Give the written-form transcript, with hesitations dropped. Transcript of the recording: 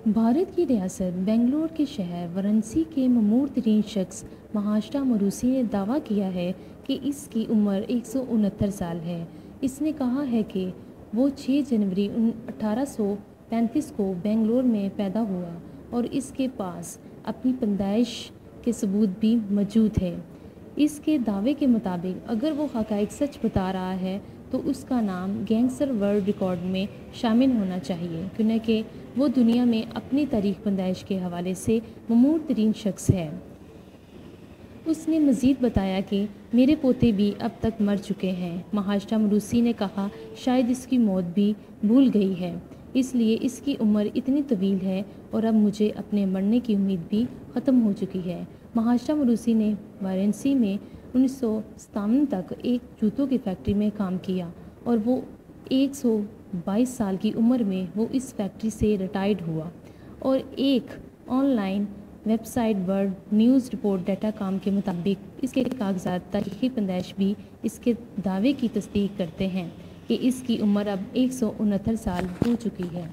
भारत की रियासत बेंगलोर के शहर वाराणसी के ममूर तरीन शख्स महाश्टा मरूसी ने दावा किया है कि इसकी उम्र 169 साल है। इसने कहा है कि वो 6 जनवरी 1835 को बेंगलोर में पैदा हुआ और इसके पास अपनी पैदाइश के सबूत भी मौजूद है। इसके दावे के मुताबिक अगर वो हक़ाइक़ सच बता रहा है तो उसका नाम गैंगस्टर वर्ल्ड रिकॉर्ड में शामिल होना चाहिए, क्योंकि वो दुनिया में अपनी तारीख़ पैदाइश के हवाले से ममूर तरीन शख्स है। उसने मज़ीद बताया कि मेरे पोते भी अब तक मर चुके हैं। महाश्टा मरूसी ने कहा, शायद इसकी मौत भी भूल गई है, इसलिए इसकी उम्र इतनी तवील है और अब मुझे अपने मरने की उम्मीद भी ख़त्म हो चुकी है। महाश्टा मरूसी ने वाराणसी में 1957 तक एक जूतों की फैक्ट्री में काम किया और वो 122 साल की उम्र में वो इस फैक्ट्री से रिटायर्ड हुआ और एक online website world news report data काम के मुताबिक इसके कागजात तारीख़ी पैदाइश भी इसके दावे की तस्दीक करते हैं कि इसकी उम्र अब 169 साल हो चुकी है।